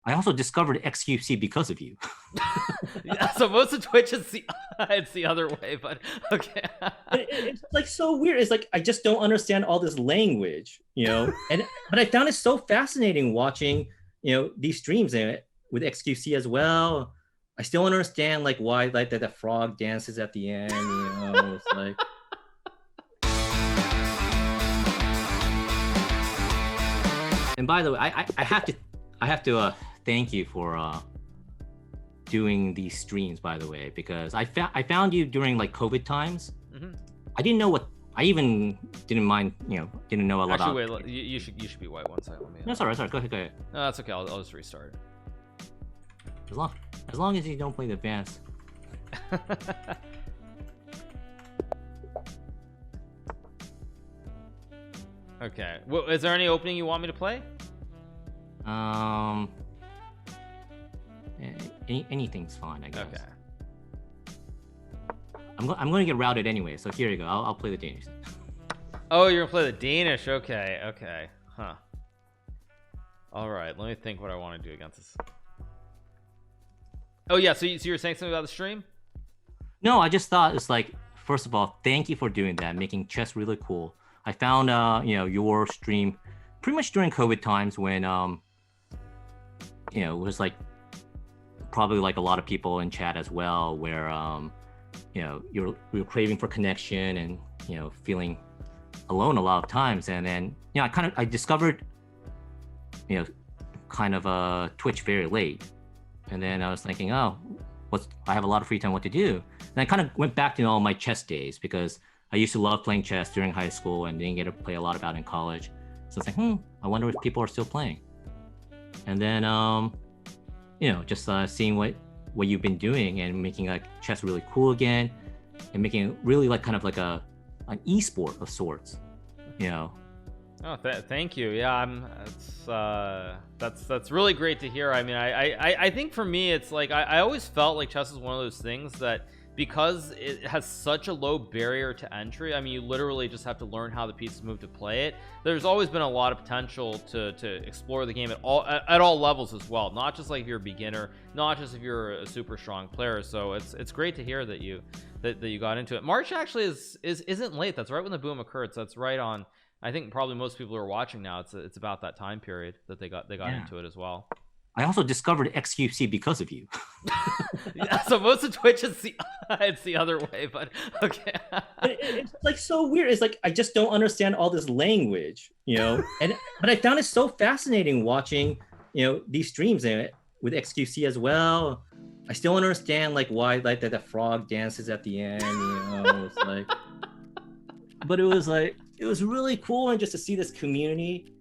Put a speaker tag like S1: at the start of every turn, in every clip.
S1: I also discovered xQc because of you.
S2: Yeah, so most of Twitch is it's the other way, but okay.
S1: It's like so weird. It's like I just don't understand all this language, And but I found it so fascinating watching, these streams and with xQc as well. I still understand like why like that the frog dances at the end, It's like. And by the way, I have to thank you for doing these streams, by the way, because I found you during like COVID times.
S2: Mhm.
S1: I didn't know what I even didn't mind, didn't know a lot
S2: Actually,
S1: about.
S2: wait. You should be white one second. Let me.
S1: No, sorry, go ahead, go ahead.
S2: No, that's okay. I'll just restart
S1: As long as long as you don't play the advanced.
S2: it. Okay. Well, is there any opening you want me to play?
S1: Um, anything's fine, I guess.
S2: Okay.
S1: I'm going to get routed anyway, so here you go. I'll play the Danish.
S2: Oh, you're gonna play the Danish. Okay. Okay. Huh. All right. Let me think what I want to do against this. Oh yeah. So you were saying something about the stream?
S1: No, I just thought it's like, first of all, thank you for doing that, making chess really cool. I found your stream pretty much during COVID times when it was like probably like a lot of people in chat as well, where you're craving for connection and feeling alone a lot of times. And then I discovered kind of Twitch very late, and then I was thinking, oh, I have a lot of free time, what to do? And I kind of went back to all my chess days, because I used to love playing chess during high school and didn't get to play a lot about it in college. So it's like, I wonder if people are still playing. And then just seeing what you've been doing and making like chess really cool again, and making it really like kind of like an esport of sorts.
S2: Oh, thank you. Yeah, that's really great to hear. I mean, I think for me, it's like I always felt like chess is one of those things that, because it has such a low barrier to entry, I mean, you literally just have to learn how the pieces move to play it. There's always been a lot of potential to explore the game at all levels as well, not just like if you're a beginner, not just if you're a super strong player. So it's great to hear that you got into it. March actually isn't late. That's right when the boom occurred. So that's right on. I think probably most people who are watching now, it's about that time period that they got into it as well.
S1: I also discovered xQc because of you.
S2: Yeah, so most of Twitch is it's the other way, but okay.
S1: It's like so weird. It's like I just don't understand all this language, And but I found it so fascinating watching, these streams and with xQc as well. I still understand like why like that the frog dances at the end, It's like, but it was really cool, and just to see this community.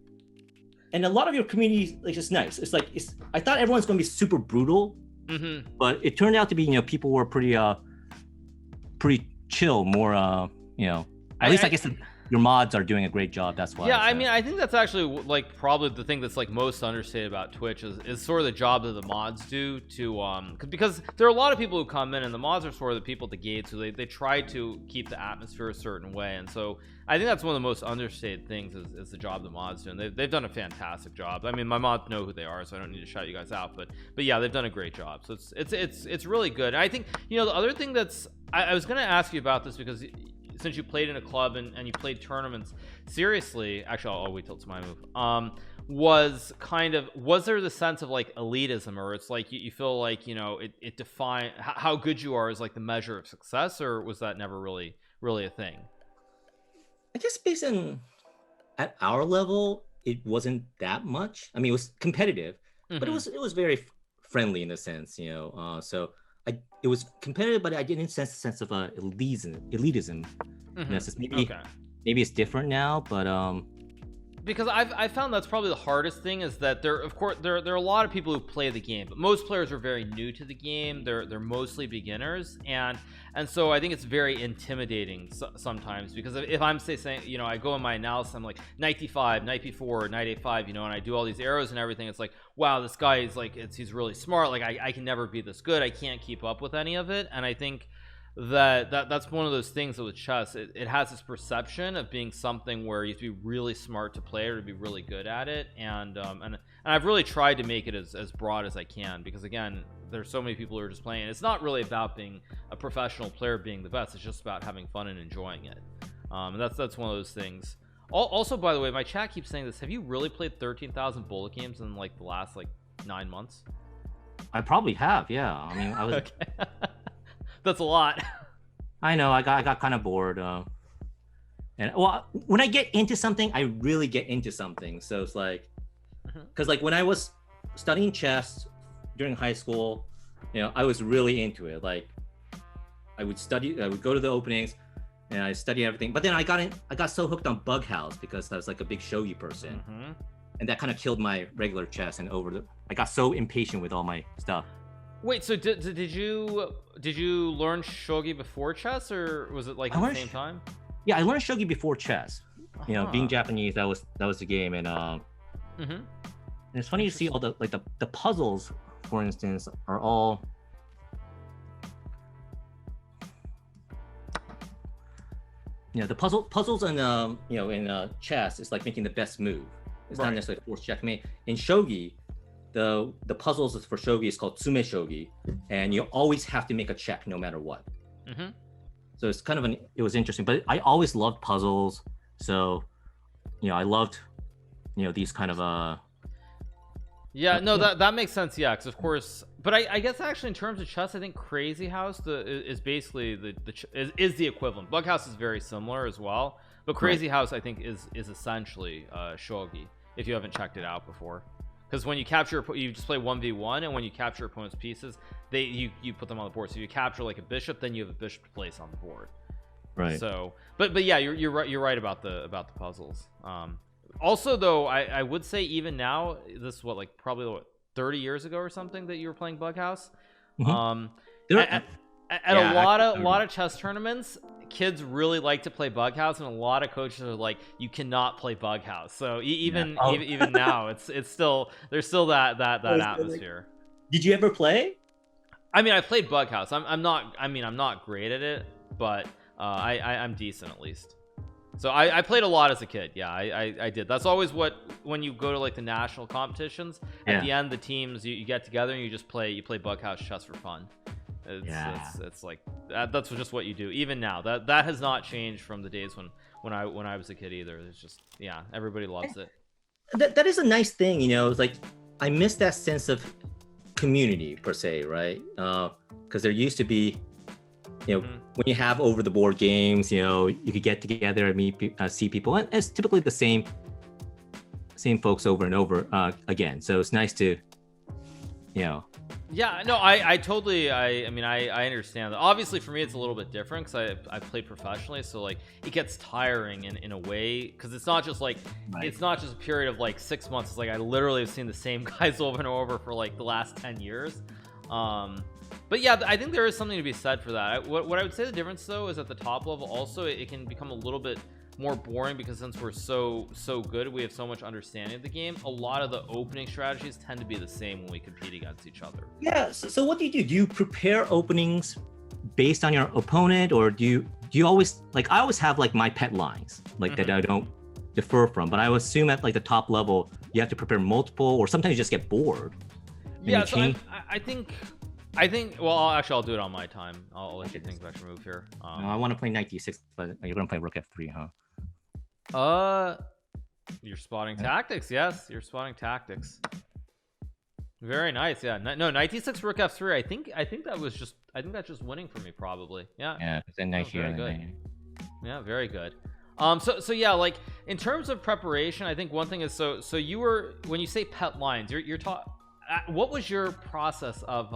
S1: And a lot of your community like just nice. It's like I thought everyone's gonna be super brutal, but it turned out to be people were pretty chill, more at least I guess your mods are doing a great job. That's why.
S2: Yeah, I mean, I think that's actually like probably the thing that's like most understated about Twitch is sort of the job that the mods do to because there are a lot of people who come in, and the mods are sort of the people at the gate, so they try to keep the atmosphere a certain way. And so I think that's one of the most understated things is the job the mods do, and they've done a fantastic job. I mean, my mods know who they are, so I don't need to shout you guys out, but yeah, they've done a great job. So it's really good. And I think the other thing that's I was going to ask you about this, because since you played in a club and you played tournaments seriously, actually I'll wait till it's my move, was there the sense of like elitism, or it's like you feel like it define how good you are is like the measure of success, or was that never really a thing?
S1: I guess based on at our level, it wasn't that much. I mean, it was competitive, but it was very friendly in a sense, so it was competitive, but I didn't sense a sense of elitism. Maybe it's different now, but
S2: because I've found that's probably the hardest thing, is that there are a lot of people who play the game, but most players are very new to the game. They're mostly beginners, and so I think it's very intimidating sometimes, because if I'm saying I go in my analysis, I'm like knight d5, knight b4, knight a5, and I do all these arrows and everything. It's like, wow, this guy is like he's really smart. Like I can never be this good. I can't keep up with any of it. And I think that's one of those things with chess. It has this perception of being something where you have to be really smart to play or to be really good at it, and I've really tried to make it as broad as I can, because again, there's so many people who are just playing. It's not really about being a professional player, being the best. It's just about having fun and enjoying it. And that's one of those things. Also, by the way, my chat keeps saying this. Have you really played 13,000 bullet games in like the last like 9 months?
S1: I probably have, yeah. I mean, I was.
S2: Okay. That's a lot.
S1: I know. I got kind of bored. And well, when I get into something, I really get into something. So it's like, because like when I was studying chess during high school, you know, I was really into it. Like, I would go to the openings, and I studied everything. But then I got so hooked on Bug House because I was like a big shogi person, and that kind of killed my regular chess. And I got so impatient with all my stuff.
S2: Wait, so did you learn shogi before chess, or was it like at the same time?
S1: Yeah, I learned shogi before chess. You know, being Japanese, that was the game, and and it's funny to see all the puzzles, for instance, are all. You know, the puzzles and you know, in chess, it's like making the best move. It's not necessarily forced checkmate. In shogi, the puzzles for shogi is called tsume shogi, and you always have to make a check no matter what. So it's kind of it was interesting, but I always loved puzzles. So, you know, I loved, you know, these kind of
S2: yeah, no, that makes sense. Yeah, because of course, but I guess actually in terms of chess, I think Crazy House is basically is the equivalent. Bug House is very similar as well, but Crazy House I think is essentially shogi, if you haven't checked it out before. Because when you capture, you just play 1v1, and when you capture opponent's pieces, you put them on the board. So you capture like a bishop, then you have a bishop to place on the board. Right. So, but yeah, you're right about the puzzles. Also, though, I would say even now, this is like probably 30 years ago or something that you were playing Bug House. At a lot of chess tournaments, kids really like to play Bug House, and a lot of coaches are like, you cannot play Bug House. So even now, it's still, there's still that atmosphere.
S1: Did you ever play?
S2: I mean, I played Bug House. I'm not great at it, but I'm decent at least. So I played a lot as a kid. Yeah, I did. That's always when you go to like the national competitions, at the end, the teams you get together and you play Bug House chess for fun. It's like that's just what you do. Even now, that has not changed from the days when I was a kid either. It's just, yeah, everybody loves it.
S1: That is a nice thing, you know. It's like I miss that sense of community per se, right? Because there used to be, you know, when you have over the board games, you know, you could get together and meet, see people, and it's typically the same folks over and over again. So it's nice to, you know.
S2: Yeah, no, I totally, I mean, I understand that. Obviously, for me, it's a little bit different because I played professionally, so like it gets tiring in a way, because it's not just like it's not just a period of like 6 months. It's like I literally have seen the same guys over and over for like the last 10 years. But yeah, I think there is something to be said for that. What I would say the difference though is at the top level, also it can become a little bit more boring, because since we're so good, we have so much understanding of the game, a lot of the opening strategies tend to be the same when we compete against each other.
S1: Yeah, so what do you do? Do you prepare openings based on your opponent, or do you always, like, I always have like my pet lines like that I don't defer from, but I would assume at like the top level you have to prepare multiple, or sometimes you just get bored.
S2: Yeah, so I think well, I'll do it on my time. I'll let you think about your move here.
S1: No, I want to play knight d6, but you're gonna play rook f3, huh?
S2: You're spotting tactics. Yes, you're spotting tactics. Very nice. Yeah, no, knight d6, rook f3. I think that's just winning for me, probably. Yeah,
S1: it's a knight here.
S2: Very good. Yeah, very good. So yeah, like in terms of preparation, I think one thing is, so you were, when you say pet lines, you're taught. What was your process of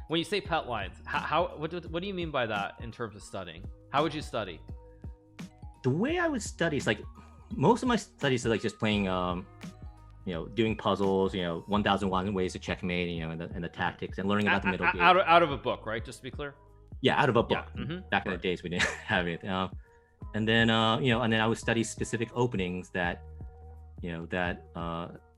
S2: when you say pet lines? What do you mean by that in terms of studying? How would you study?
S1: The way I would study is like, most of my studies are like just playing, you know, doing puzzles, you know, 1001 ways to checkmate, you know, and the tactics, and learning about the middle game.
S2: Out of a book, right? Just to be clear.
S1: Yeah, out of a book. Yeah. Back in the days we didn't have it. And then you know, and then I would study specific openings that, you know,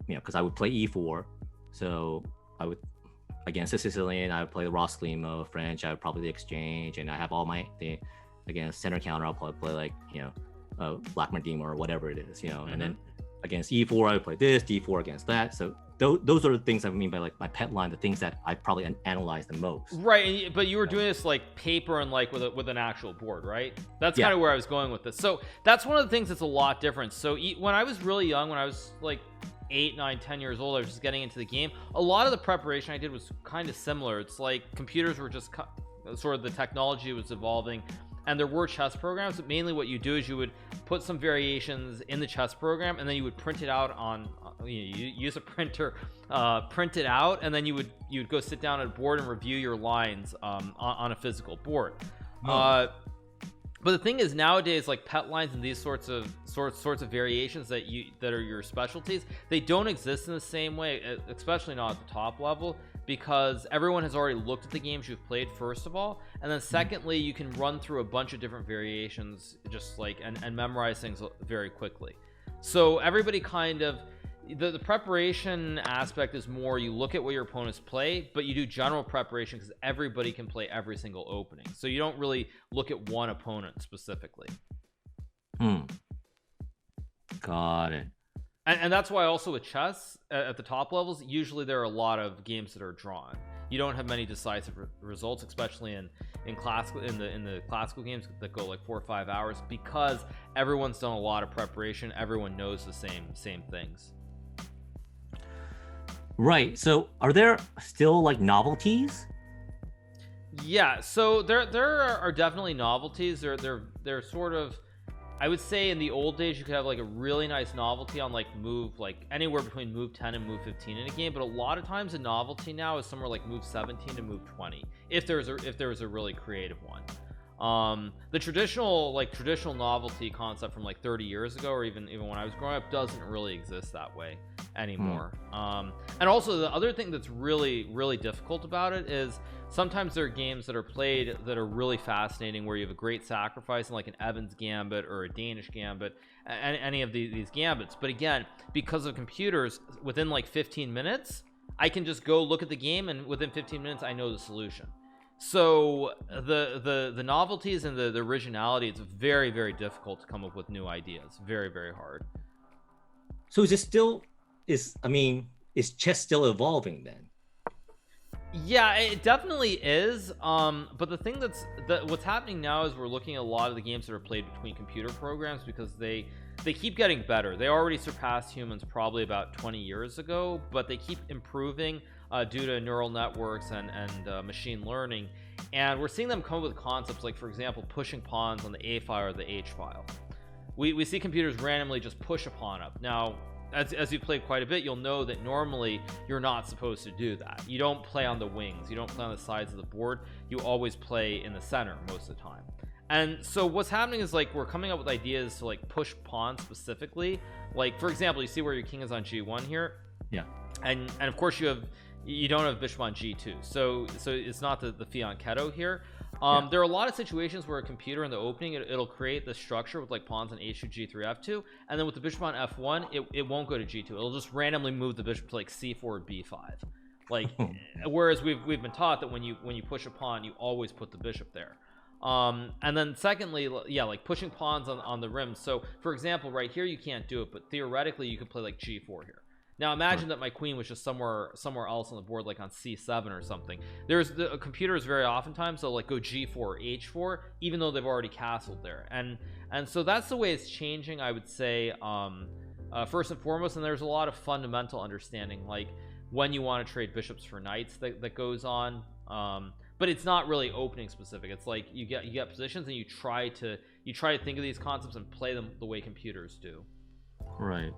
S1: because I would play e4, so I against the Sicilian, I would play the Rosclimo. French, I would probably the Exchange, and I have all against center counter, I'll probably play like Black Medema or whatever it is, and then against E4, I would play this, D4 against that. So those are the things I mean by like my pet line, the things that I probably analyze the most.
S2: Right, but you were doing this like paper and like with an actual board, right? That's kind of where I was going with this. So that's one of the things that's a lot different. So when I was really young, when I was like 8, 9, 10 years old, I was just getting into the game. A lot of the preparation I did was kind of similar. It's like computers were just sort of, the technology was evolving, and there were chess programs, but mainly what you do is you would put some variations in the chess program, and then you would print it out on you use a printer, print it out, and then you would go sit down at a board and review your lines on a physical board. But the thing is, nowadays, like pet lines and these sorts of variations that are your specialties, they don't exist in the same way, especially not at the top level, because everyone has already looked at the games you've played, first of all, and then secondly, you can run through a bunch of different variations just like and memorize things very quickly. So everybody kind of, the preparation aspect is more, you look at what your opponents play, but you do general preparation because everybody can play every single opening, so you don't really look at one opponent specifically.
S1: Got it.
S2: And that's why also with chess at the top levels, usually there are a lot of games that are drawn. You don't have many decisive results, especially in classical, in the classical games that go like 4 or 5 hours, because everyone's done a lot of preparation. Everyone knows the same things.
S1: Right. So are there still like novelties?
S2: Yeah, so there are definitely novelties. They're sort of, I would say in the old days you could have like a really nice novelty on like move, like anywhere between move 10 and move 15 in a game, but a lot of times a novelty now is somewhere like move 17 to move 20 if there was a really creative one. The traditional novelty concept from like 30 years ago, or even when I was growing up, doesn't really exist that way anymore. And also the other thing that's really difficult about it is sometimes there are games that are played that are really fascinating, where you have a great sacrifice in like an Evans Gambit or a Danish Gambit, any of these gambits, but again, because of computers, within like 15 minutes I can just go look at the game, and within 15 minutes I know the solution. So the novelties and the originality, it's very difficult to come up with new ideas. Very hard.
S1: So is chess still evolving then?
S2: Yeah, it definitely is. But the thing what's happening now is we're looking at a lot of the games that are played between computer programs, because they keep getting better. They already surpassed humans probably about 20 years ago, but they keep improving due to neural networks and machine learning. And we're seeing them come up with concepts like, for example, pushing pawns on the A file or the H file. We see computers randomly just push a pawn up. Now, as you've played quite a bit, you'll know that normally you're not supposed to do that. You don't play on the wings, you don't play on the sides of the board, you always play in the center most of the time. And so what's happening is like we're coming up with ideas to like push pawns specifically. Like, for example, you see where your king is on G1 here, and of course you don't have bishop on G2, so it's not the fianchetto here. There are a lot of situations where a computer in the opening, it'll create the structure with like pawns on H2, G3, F2, and then with the bishop on F1, it won't go to G2. It'll just randomly move the bishop to like C4 or B5. Like, whereas we've been taught that when you push a pawn, you always put the bishop there. And then secondly, like pushing pawns on the rim. So for example, right here you can't do it, but theoretically you could play like G4 here. Now imagine that my queen was just somewhere else on the board, like on C7 or something. Computers very oftentimes they'll like go G4 or H4 even though they've already castled there, and so that's the way it's changing, I would say, first and foremost. And there's a lot of fundamental understanding, like when you want to trade bishops for knights, that goes on, but it's not really opening specific. It's like you get positions and you try to think of these concepts and play them the way computers do.
S1: Right.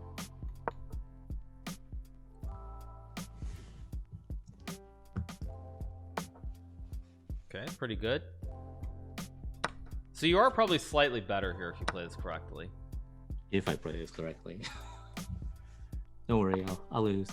S2: Okay, pretty good. So you are probably slightly better here if you play this correctly.
S1: If I play this correctly. Don't worry, I'll lose.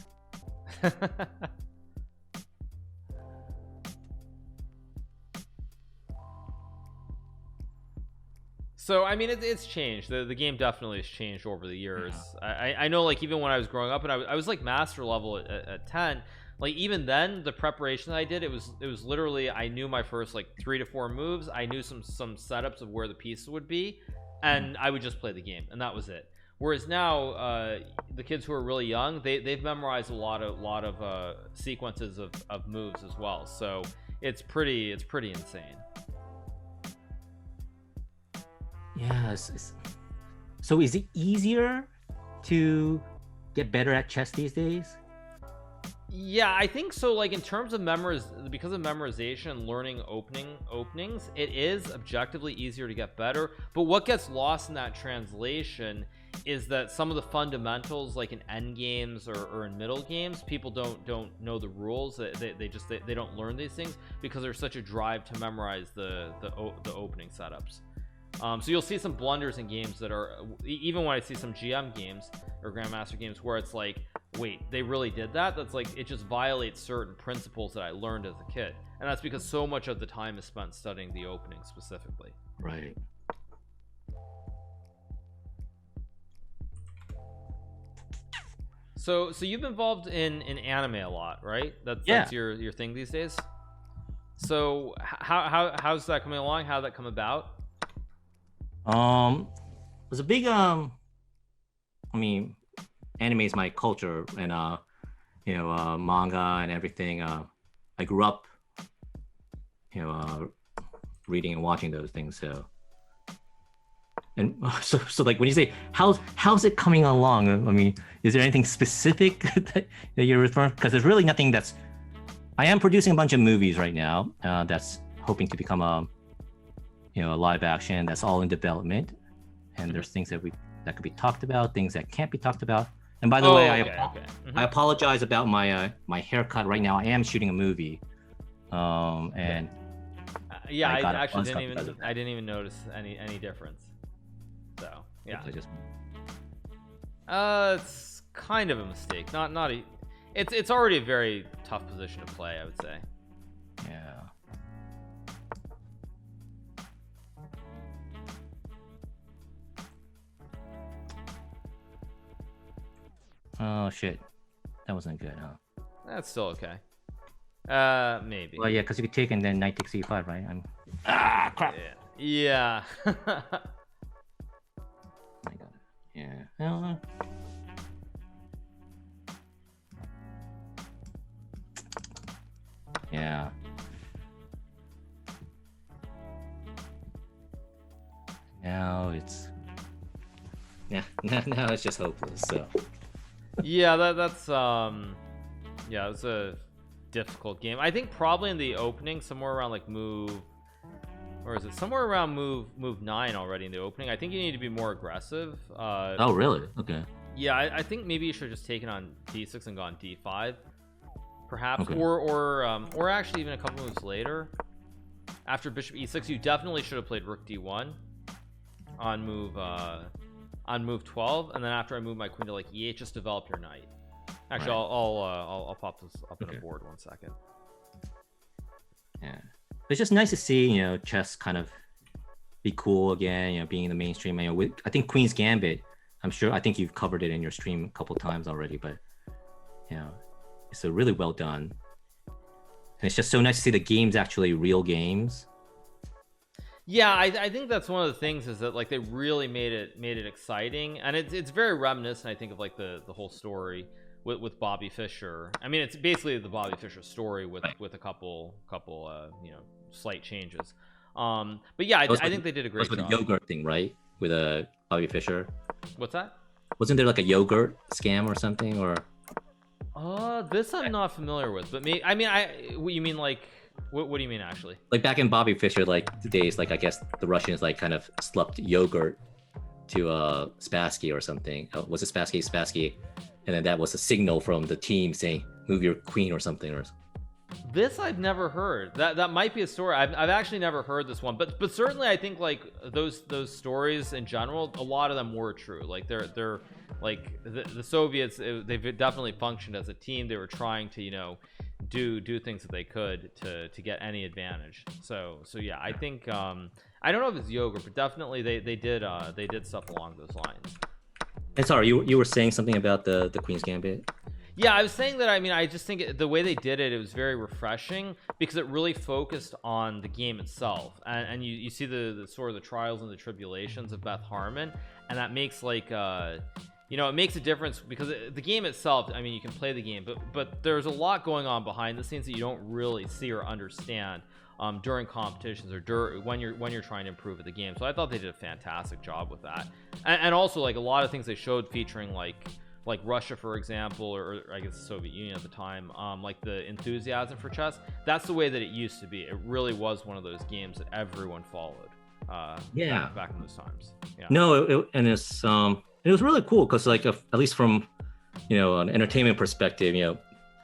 S2: So I mean, it's changed. The game definitely has changed over the years. I know, like even when I was growing up and I was like master level at 10, Like even then, the preparation that I did, it was literally, I knew my first like 3 to 4 moves. I knew some setups of where the pieces would be, and I would just play the game, and that was it. Whereas now, the kids who are really young, they've memorized a lot of sequences of moves as well. So it's pretty insane.
S1: Yeah. So is it easier to get better at chess these days?
S2: Yeah, I think so. Like in terms of because of memorization and learning openings, it is objectively easier to get better. But what gets lost in that translation is that some of the fundamentals, like in end games or in middle games, people don't know the rules. They don't learn these things because there's such a drive to memorize the opening setups. So you'll see some blunders in games that are, even when I see some GM games or Grandmaster games where it's like, wait, they really did that? That's like, it just violates certain principles that I learned as a kid. And that's because so much of the time is spent studying the opening specifically.
S1: Right.
S2: So you've been involved in anime a lot, right? That's your thing these days. So how's that coming along? How did that come about?
S1: It was a big I mean, anime is my culture, and manga and everything. I grew up reading and watching those things. So like when you say how's it coming along, I mean, is there anything specific that you're referring? Because there's really nothing. I am producing a bunch of movies right now that's hoping to become a live action. That's all in development, and there's things that could be talked about, things that can't be talked about. And by the way, I apologize about my haircut right now. I am shooting a movie, and
S2: I didn't even notice any difference. So yeah, it's kind of a mistake. It's already a very tough position to play, I would say.
S1: Yeah. Oh shit, that wasn't good, huh?
S2: That's still okay. Maybe.
S1: Well, yeah, because you could take and then knight takes e5, right? Crap.
S2: Yeah.
S1: I got it. Yeah. Yeah. Now it's now it's just hopeless. So.
S2: Yeah, that's yeah, it's a difficult game. I think probably in the opening, somewhere around like move, or is it somewhere around move 9 already in the opening? I think you need to be more aggressive.
S1: Oh, really? Okay.
S2: Yeah, I think maybe you should have just taken on d6 and gone d5, perhaps,
S1: okay.
S2: or actually even a couple moves later, after bishop e6, you definitely should have played rook d1 on move 12, and then after I move my queen to like e8, just develop your knight. Actually, right. I'll pop this up on the board 1 second.
S1: Yeah, it's just nice to see chess kind of be cool again. Being in the mainstream. I think Queen's Gambit. I think you've covered it in your stream a couple times already, but it's a really well done. And it's just so nice to see the games actually real games.
S2: Yeah, I think that's one of the things, is that like they really made it exciting, and it's very reminiscent, I think, of like the whole story with Bobby Fischer. I mean, it's basically the Bobby Fischer story with a couple slight changes. But yeah, I think they did a great job.
S1: With the yogurt thing, right? With Bobby Fischer.
S2: What's that?
S1: Wasn't there like a yogurt scam or something? Or
S2: this I'm not familiar with, but what you mean, like what do you mean actually? Like
S1: back in Bobby Fischer like the days, like I guess the Russians like kind of slept yogurt to Spassky or something. Was it Spassky? And then that was a signal from the team saying move your queen or something. Or
S2: this I've never heard. That might be a story. I've actually never heard this one, but certainly I think like those stories in general, a lot of them were true. Like they're like the Soviets, they've definitely functioned as a team. They were trying to do things that they could to get any advantage. So yeah, I think I don't know if it's yogurt, but definitely they did stuff along those lines.
S1: And sorry, you were saying something about the Queen's Gambit?
S2: Yeah, I was saying that. I mean, I just think the way they did it, it was very refreshing because it really focused on the game itself, and you see the sort of the trials and the tribulations of Beth Harmon, and that makes like it makes a difference because the game itself, I mean, you can play the game, but there's a lot going on behind the scenes that you don't really see or understand during competitions or when you're trying to improve at the game. So I thought they did a fantastic job with that, and also like a lot of things they showed featuring like Russia, for example, or I guess the Soviet Union at the time, like the enthusiasm for chess. That's the way that it used to be. It really was one of those games that everyone followed. Back in those times. Yeah.
S1: No, and it was really cool because like at least from an entertainment perspective,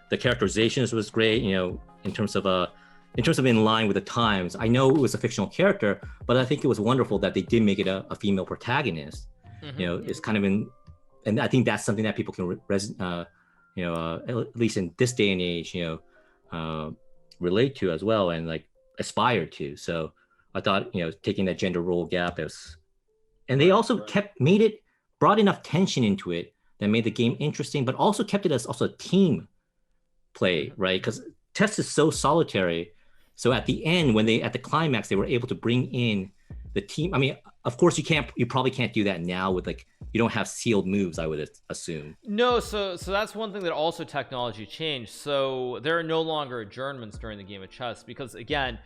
S1: the characterizations was great. In terms of in line with the times. I know it was a fictional character, but I think it was wonderful that they did make it a female protagonist. It's kind of and I think that's something that people can at least in this day and age, relate to as well and like aspire to. So I thought, taking that gender role gap and they also brought enough tension into it that made the game interesting, but also kept it as also a team play, right? Because chess is so solitary. So at the end, at the climax, they were able to bring in the team. I mean, of course you probably can't do that now with you don't have sealed moves, I would assume.
S2: No, so that's one thing that also technology changed. So there are no longer adjournments during the game of chess because, again,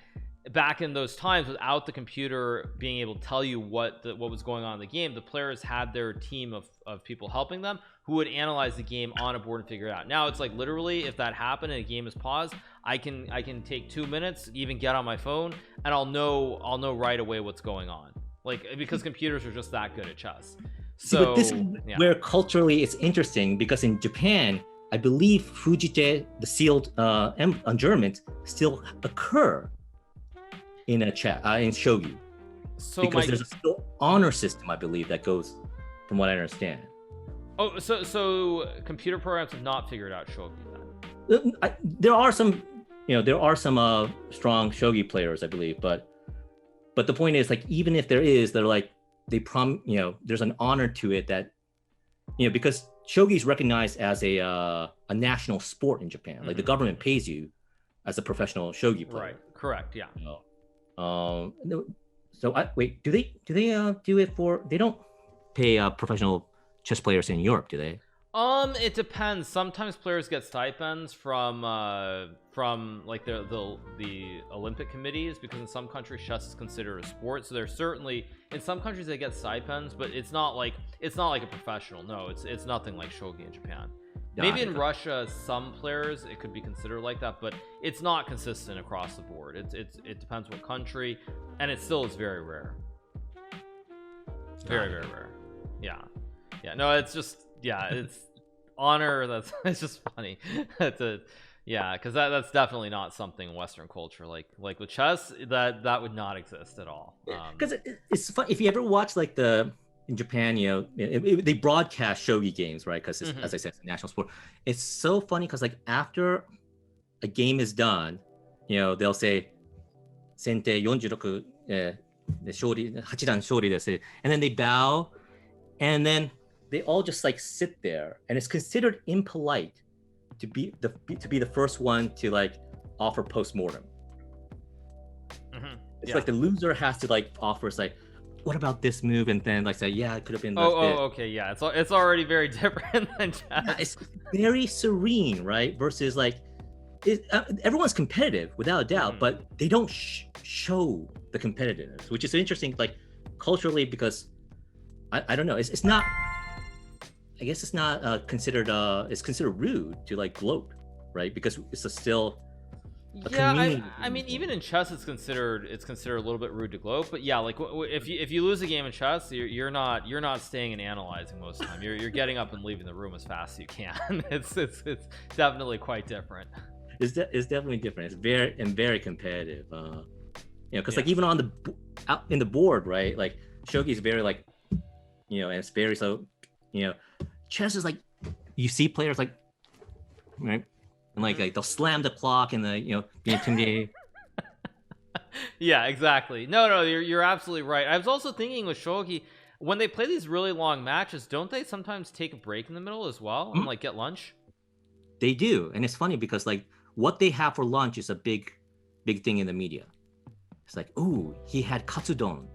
S2: back in those times, without the computer being able to tell you what was going on in the game, the players had their team of people helping them who would analyze the game on a board and figure it out. Now it's like literally, if that happened and a game is paused, I can take 2 minutes, even get on my phone, and I'll know right away what's going on. Like, because computers are just that good at chess. So,
S1: but this is where culturally it's interesting because in Japan, I believe Fujite, the sealed adjournment, still occur in in shogi. So because there's a still honor system, I believe, that goes, from what I understand.
S2: Oh, so computer programs have not figured out shogi
S1: then? There are some strong shogi players, I believe, but the point is, like, even if there is, they're like there's an honor to it that because shogi is recognized as a national sport in Japan. Like the government pays you as a professional shogi player.
S2: Right. Correct. Yeah.
S1: So wait, do they do it for? They don't pay professional chess players in Europe, do they?
S2: It depends. Sometimes players get stipends from like the Olympic committees, because in some countries chess is considered a sport. So there's certainly, in some countries they get stipends, but it's not like a professional. No, it's nothing like shogi in Japan. Maybe in Russia, some players it could be considered like that, but it's not consistent across the board. It depends what country, and it still is very rare. Very rare. Yeah. No, it's just it's honor. It's just funny. Because that's definitely not something in Western culture. Like with chess, that would not exist at all.
S1: Because it's fun if you ever watch in Japan, they broadcast shogi games, right? Because as I said, it's a national sport. It's so funny because after a game is done, they'll say "Sente 46 shori 8段 shori です," and then they bow, and then they all just sit there, and it's considered impolite to be the first one to offer post-mortem. It's the loser has to offer what about this move, and then say it could have been
S2: okay, yeah, it's already very different than chess.
S1: Yeah, it's very serene, right? Versus everyone's competitive without a doubt, but they don't show the competitiveness, which is interesting culturally, because I don't know, it's not, I guess it's not considered it's considered rude to gloat, right? Because it's still
S2: I mean, even in chess, it's considered a little bit rude to gloat. But yeah, if you lose a game in chess, you're not staying and analyzing most of the time. You're getting up and leaving the room as fast as you can. It's definitely quite different.
S1: It's definitely different. It's very competitive. Because even on out in the board, right? Shogi is very and it's very chess is you see players right. And they'll slam the clock and be intimidated.
S2: Yeah, exactly. No, you're absolutely right. I was also thinking with shogi, when they play these really long matches, don't they sometimes take a break in the middle as well and get lunch?
S1: They do, and it's funny because like what they have for lunch is a big thing in the media. It's like, oh, he had katsudon,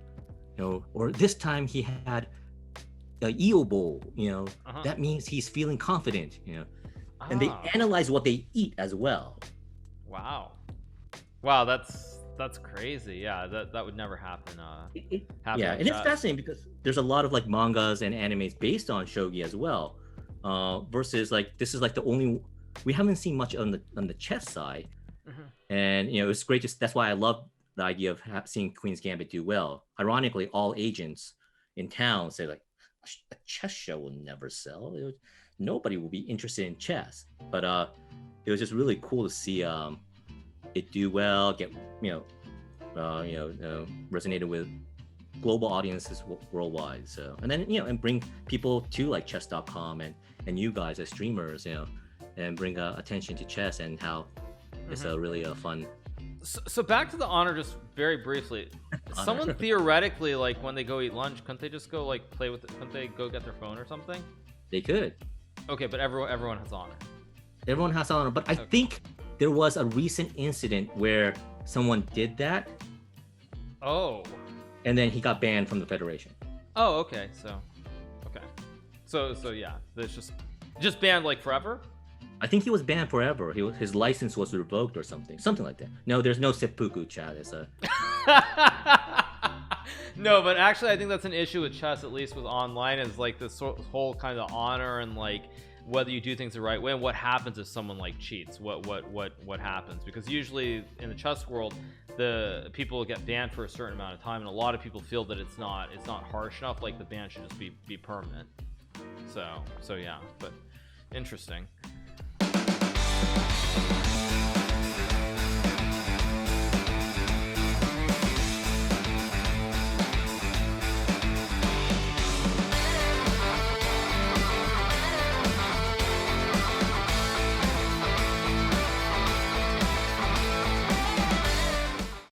S1: or this time he had a eel bowl, that means he's feeling confident, and they analyze what they eat as well.
S2: Wow, that's crazy. Yeah, that would never happen.
S1: Yeah, and it's fascinating because there's a lot of like mangas and animes based on shogi as well. Versus like this is like the only we haven't seen much on the chess side, and it's great. That's why I love the idea of seeing Queen's Gambit do well. Ironically, all agents in town say like a chess show will never sell. Nobody will be interested in chess. But it was just really cool to see it do well, get resonated with global audiences worldwide. So and then and bring people to like chess.com and you guys as streamers, and bring attention to chess and how it's a really fun.
S2: So back to the honor, just very briefly. Someone theoretically, like when they go eat lunch, couldn't they just go like play with it? Couldn't they go get their phone or something?
S1: They could.
S2: Okay, but everyone has honor.
S1: Everyone has honor, but I think there was a recent incident where someone did that.
S2: Oh.
S1: And then he got banned from the federation.
S2: Oh, okay. So yeah, there's just banned like forever.
S1: I think he was banned forever. His license was revoked or something like that. No, there's no seppuku, chat. It's a
S2: No, but actually I think that's an issue with chess, at least with online, is like this whole kind of honor and like whether you do things the right way and what happens if someone like cheats. What happens? Because usually in the chess world, the people get banned for a certain amount of time, and a lot of people feel that it's not harsh enough. Like the ban should just be permanent. So yeah, but interesting.